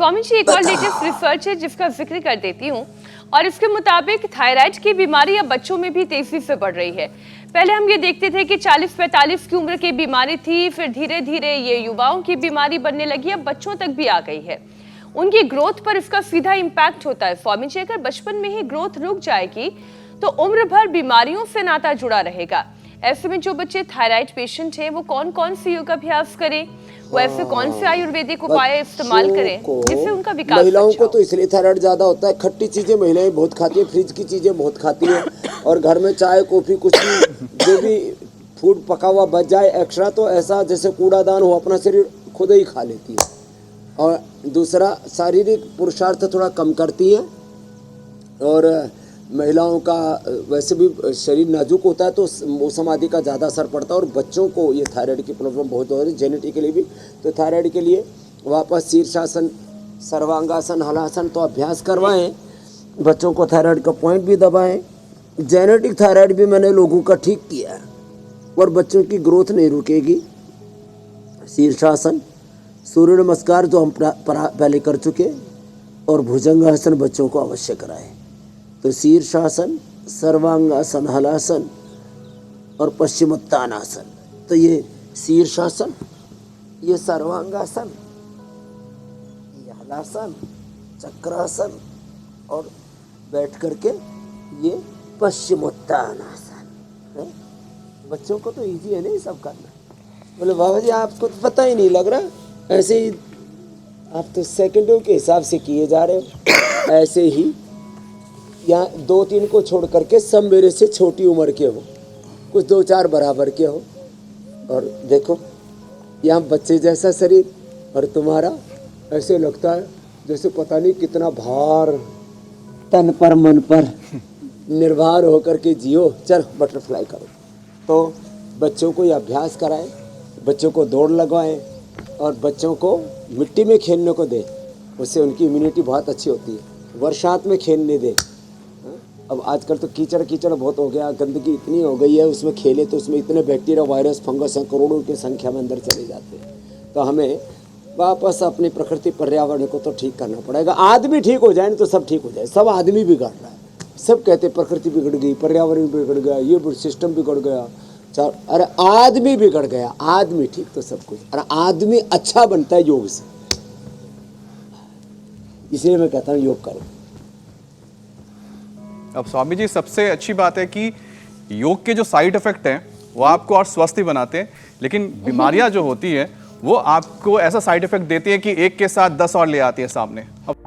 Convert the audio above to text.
स्वामी जी, एक और latest research है जिसका जिक्र कर देती हूँ, और इसके मुताबिक थायराइड की बीमारी अब बच्चों में भी तेजी से बढ़ रही है। पहले हम ये देखते थे कि 40-45 की उम्र की बीमारी थी, फिर धीरे धीरे ये युवाओं की बीमारी बनने लगी, अब बच्चों तक भी आ गई है। उनकी ग्रोथ पर इसका सीधा इम्पैक्ट होता है। स्वामी जी, अगर बचपन में ही ग्रोथ रुक जाएगी तो उम्र भर बीमारियों से नाता जुड़ा रहेगा। ऐसे में जो बच्चे थायराइड पेशेंट हैं, वो कौन कौन सी योग अभ्यास करें, वो ऐसे कौन से आयुर्वेदिक उपाय इस्तेमाल करें जिससे उनका विकास महिलाओं को तो इसलिए थायराइड ज्यादा होता है, खट्टी चीजें महिलाएं बहुत खाती है, फ्रिज की चीजें बहुत खाती है, और घर में चाय कॉफी कुछ भी जो भी फूड पका हुआ बच जाए एक्स्ट्रा, तो ऐसा जैसे कूड़ादान हो अपना शरीर खुद ही खा लेती है। और दूसरा, शारीरिक पुरुषार्थ थोड़ा कम करती है, और महिलाओं का वैसे भी शरीर नाजुक होता है तो मौसम आदि का ज़्यादा असर पड़ता है, और बच्चों को ये थायराइड की प्रॉब्लम बहुत हो रही है जेनेटिकली भी। तो थायराइड के लिए वापस शीर्षासन, सर्वांगासन, हलासन तो अभ्यास करवाएं, बच्चों को थायराइड का पॉइंट भी दबाएं। जेनेटिक थायराइड भी मैंने लोगों का ठीक किया है, और बच्चों की ग्रोथ नहीं रुकेगी। शीर्षासन, सूर्य नमस्कार जो हम पहले कर चुके, और भुजंगासन बच्चों को अवश्य कराएं। तो शीर्षासन, सर्वांगासन, हलासन और पश्चिमोत्तानासन। तो ये शीर्षासन, ये सर्वांगासन, ये हलासन, चक्रासन, और बैठ करके ये पश्चिमोत्तानासन। बच्चों को तो इजी है नहीं सब करना। बोले बाबा जी आपको तो पता ही नहीं लग रहा, ऐसे ही आप तो सेकंडों के हिसाब से किए जा रहे हो। ऐसे ही यहाँ 2-3 को छोड़ करके सब मेरे से छोटी उम्र के हो, कुछ 2-4 बराबर के हो, और देखो यहाँ बच्चे जैसा शरीर, और तुम्हारा ऐसे लगता है जैसे पता नहीं कितना भार तन पर मन पर निर्भर होकर के जियो। चल बटरफ्लाई करो। तो बच्चों को ये अभ्यास कराएं, बच्चों को दौड़ लगवाएं, और बच्चों को मिट्टी में खेलने को दें, उससे उनकी इम्यूनिटी बहुत अच्छी होती है। बरसात में खेलने दें। अब आजकल तो कीचड़ कीचड़ बहुत हो गया, गंदगी इतनी हो गई है, उसमें खेले तो उसमें इतने बैक्टीरिया, वायरस, फंगस हैं, करोड़ों की संख्या में अंदर चले जाते हैं। तो हमें वापस अपनी प्रकृति पर्यावरण को तो ठीक करना पड़ेगा। आदमी ठीक हो जाए तो सब ठीक हो जाए। सब आदमी बिगड़ रहा है, सब कहते प्रकृति बिगड़ गई, पर्यावरण बिगड़ गया, ये सिस्टम बिगड़ गया। अरे आदमी बिगड़ गया, आदमी ठीक तो सब कुछ। अरे आदमी अच्छा बनता है योग से, इसलिए मैं कहता हूँ योग करो। अब स्वामी जी, सबसे अच्छी बात है कि योग के जो साइड इफेक्ट हैं वो आपको और स्वस्थ बनाते हैं, लेकिन बीमारियां जो होती हैं वो आपको ऐसा साइड इफेक्ट देती है कि एक के साथ 10 और ले आती है सामने। अब